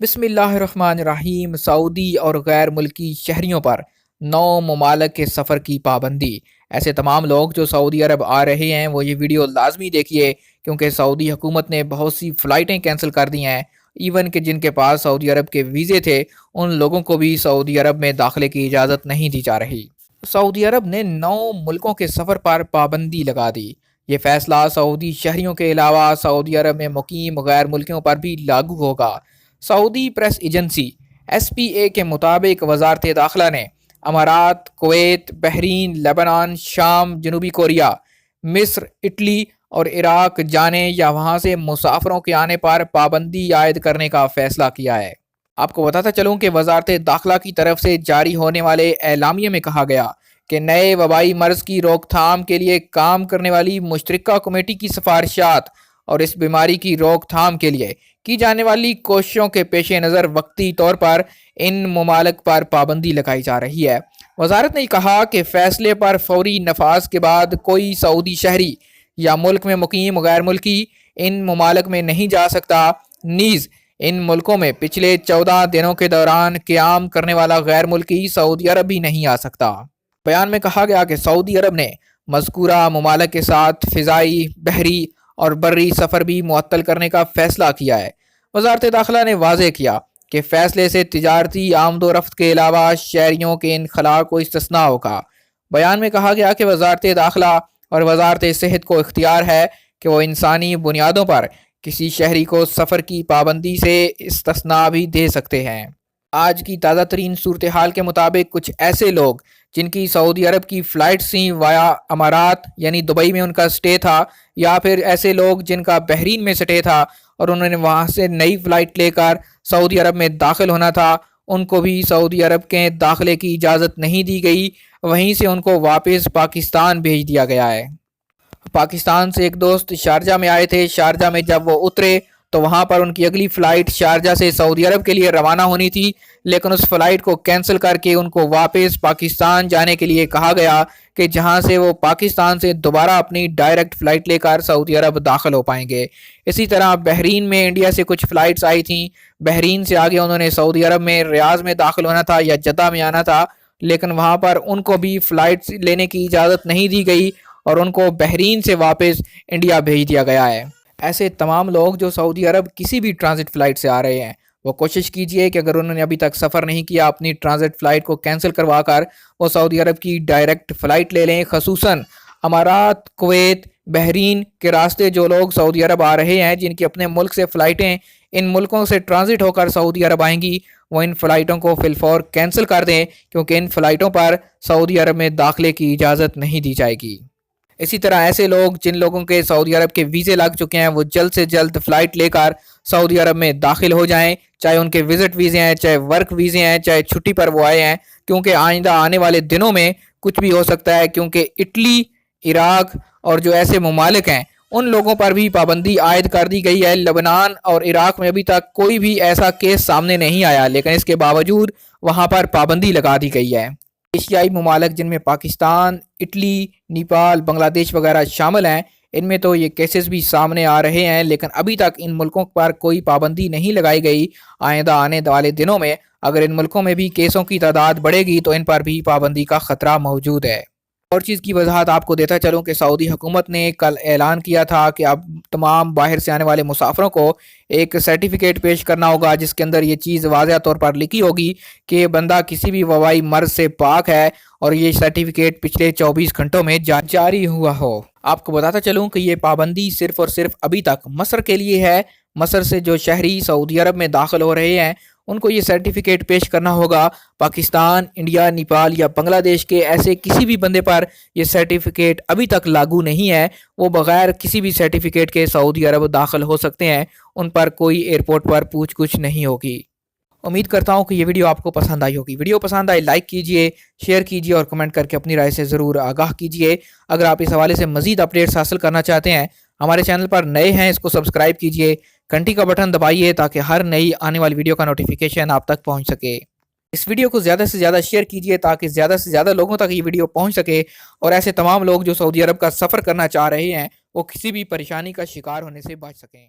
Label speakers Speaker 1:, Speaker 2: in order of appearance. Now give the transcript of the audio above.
Speaker 1: بسم اللہ الرحمن الرحیم۔ سعودی اور غیر ملکی شہریوں پر 9 ممالک کے سفر کی پابندی۔ ایسے تمام لوگ جو سعودی عرب آ رہے ہیں وہ یہ ویڈیو لازمی دیکھیے، کیونکہ سعودی حکومت نے بہت سی فلائٹیں کینسل کر دی ہیں۔ ایون کہ جن کے پاس سعودی عرب کے ویزے تھے ان لوگوں کو بھی سعودی عرب میں داخلے کی اجازت نہیں دی جا رہی۔ سعودی عرب نے 9 ملکوں کے سفر پر پابندی لگا دی۔ یہ فیصلہ سعودی شہریوں کے علاوہ سعودی عرب میں مقیم غیر ملکیوں پر بھی لاگو ہوگا۔ سعودی پریس ایجنسی SPA کے مطابق وزارت داخلہ نے امارات، کویت، بحرین، لبنان، شام، جنوبی کوریا، مصر، اٹلی اور عراق جانے یا وہاں سے مسافروں کے آنے پر پابندی عائد کرنے کا فیصلہ کیا ہے۔ آپ کو بتاتا چلوں کہ وزارت داخلہ کی طرف سے جاری ہونے والے اعلامیے میں کہا گیا کہ نئے وبائی مرض کی روک تھام کے لیے کام کرنے والی مشترکہ کمیٹی کی سفارشات اور اس بیماری کی روک تھام کے لیے کی جانے والی کوششوں کے پیش نظر وقتی طور پر ان ممالک پر پابندی لگائی جا رہی ہے۔ وزارت نے کہا کہ فیصلے پر فوری نفاذ کے بعد کوئی سعودی شہری یا ملک میں مقیم غیر ملکی ان ممالک میں نہیں جا سکتا، نیز ان ملکوں میں پچھلے 14 دنوں کے دوران قیام کرنے والا غیر ملکی سعودی عرب بھی نہیں آ سکتا۔ بیان میں کہا گیا کہ سعودی عرب نے مذکورہ ممالک کے ساتھ فضائی، بحری اور بری سفر بھی معطل کرنے کا فیصلہ کیا ہے۔ وزارت داخلہ نے واضح کیا کہ فیصلے سے تجارتی آمد و رفت کے علاوہ شہریوں کے انخلاء کو استثناء ہوگا۔ بیان میں کہا گیا کہ وزارت داخلہ اور وزارت صحت کو اختیار ہے کہ وہ انسانی بنیادوں پر کسی شہری کو سفر کی پابندی سے استثناء بھی دے سکتے ہیں۔ آج کی تازہ ترین صورتحال کے مطابق کچھ ایسے لوگ جن کی سعودی عرب کی فلائٹ سی وایا امارات یعنی دبئی میں ان کا سٹے تھا، یا پھر ایسے لوگ جن کا بحرین میں سٹے تھا اور انہوں نے وہاں سے نئی فلائٹ لے کر سعودی عرب میں داخل ہونا تھا، ان کو بھی سعودی عرب کے داخلے کی اجازت نہیں دی گئی۔ وہیں سے ان کو واپس پاکستان بھیج دیا گیا ہے۔ پاکستان سے ایک دوست شارجہ میں آئے تھے۔ شارجہ میں جب وہ اترے تو وہاں پر ان کی اگلی فلائٹ شارجہ سے سعودی عرب کے لیے روانہ ہونی تھی، لیکن اس فلائٹ کو کینسل کر کے ان کو واپس پاکستان جانے کے لیے کہا گیا کہ جہاں سے وہ پاکستان سے دوبارہ اپنی ڈائریکٹ فلائٹ لے کر سعودی عرب داخل ہو پائیں گے۔ اسی طرح بحرین میں انڈیا سے کچھ فلائٹس آئی تھیں۔ بحرین سے آگے انہوں نے سعودی عرب میں ریاض میں داخل ہونا تھا یا جدہ میں آنا تھا، لیکن وہاں پر ان کو بھی فلائٹس لینے کی اجازت نہیں دی گئی اور ان کو بحرین سے واپس انڈیا بھیج دیا گیا ہے۔ ایسے تمام لوگ جو سعودی عرب کسی بھی ٹرانزٹ فلائٹ سے آ رہے ہیں وہ کوشش کیجئے کہ اگر انہوں نے ابھی تک سفر نہیں کیا اپنی ٹرانزٹ فلائٹ کو کینسل کروا کر وہ سعودی عرب کی ڈائریکٹ فلائٹ لے لیں۔ خصوصاً امارات، کویت، بحرین کے راستے جو لوگ سعودی عرب آ رہے ہیں جن کی اپنے ملک سے فلائٹیں ان ملکوں سے ٹرانزٹ ہو کر سعودی عرب آئیں گی، وہ ان فلائٹوں کو فی الفور کینسل کر دیں، کیونکہ ان فلائٹوں پر سعودی عرب میں داخلے کی اجازت نہیں دی جائے گی۔ اسی طرح ایسے لوگ جن لوگوں کے سعودی عرب کے ویزے لگ چکے ہیں وہ جلد سے جلد فلائٹ لے کر سعودی عرب میں داخل ہو جائیں، چاہے ان کے وزٹ ویزے ہیں، چاہے ورک ویزے ہیں، چاہے چھٹی پر وہ آئے ہیں، کیونکہ آئندہ آنے والے دنوں میں کچھ بھی ہو سکتا ہے، کیونکہ اٹلی، عراق اور جو ایسے ممالک ہیں ان لوگوں پر بھی پابندی عائد کر دی گئی ہے۔ لبنان اور عراق میں ابھی تک کوئی بھی ایسا کیس سامنے نہیں آیا، لیکن اس کے باوجود وہاں پر پابندی لگا دی گئی ہے۔ ایشیائی ممالک جن میں پاکستان، اٹلی، نیپال، بنگلہ دیش وغیرہ شامل ہیں، ان میں تو یہ کیسز بھی سامنے آ رہے ہیں، لیکن ابھی تک ان ملکوں پر کوئی پابندی نہیں لگائی گئی۔ آئندہ آنے والے دنوں میں اگر ان ملکوں میں بھی کیسوں کی تعداد بڑھے گی تو ان پر بھی پابندی کا خطرہ موجود ہے۔ اور چیز کی وضاحت آپ کو دیتا چلوں کہ سعودی حکومت نے کل اعلان کیا تھا کہ اب تمام باہر سے آنے والے مسافروں کو ایک سرٹیفکیٹ پیش کرنا ہوگا جس کے اندر یہ چیز واضح طور پر لکھی ہوگی کہ یہ بندہ کسی بھی وبائی مرض سے پاک ہے اور یہ سرٹیفکیٹ پچھلے 24 گھنٹوں میں جاری ہوا ہو۔ آپ کو بتاتا چلوں کہ یہ پابندی صرف اور صرف ابھی تک مصر کے لیے ہے۔ مصر سے جو شہری سعودی عرب میں داخل ہو رہے ہیں ان کو یہ سرٹیفکیٹ پیش کرنا ہوگا۔ پاکستان، انڈیا، نیپال یا بنگلہ دیش کے ایسے کسی بھی بندے پر یہ سرٹیفکیٹ ابھی تک لاگو نہیں ہے، وہ بغیر کسی بھی سرٹیفکیٹ کے سعودی عرب داخل ہو سکتے ہیں، ان پر کوئی ایئرپورٹ پر پوچھ گچھ نہیں ہوگی۔ امید کرتا ہوں کہ یہ ویڈیو آپ کو پسند آئی ہوگی۔ ویڈیو پسند آئی لائک کیجئے، شیئر کیجئے اور کمنٹ کر کے اپنی رائے سے ضرور آگاہ کیجئے۔ اگر آپ اس حوالے سے مزید اپڈیٹس حاصل کرنا چاہتے ہیں، ہمارے چینل پر نئے ہیں، اس کو سبسکرائب کیجئے، گھنٹی کا بٹن دبائیے تاکہ ہر نئی آنے والی ویڈیو کا نوٹیفیکیشن آپ تک پہنچ سکے۔ اس ویڈیو کو زیادہ سے زیادہ شیئر کیجئے تاکہ زیادہ سے زیادہ لوگوں تک یہ ویڈیو پہنچ سکے اور ایسے تمام لوگ جو سعودی عرب کا سفر کرنا چاہ رہے ہیں وہ کسی بھی پریشانی کا شکار ہونے سے بچ سکیں۔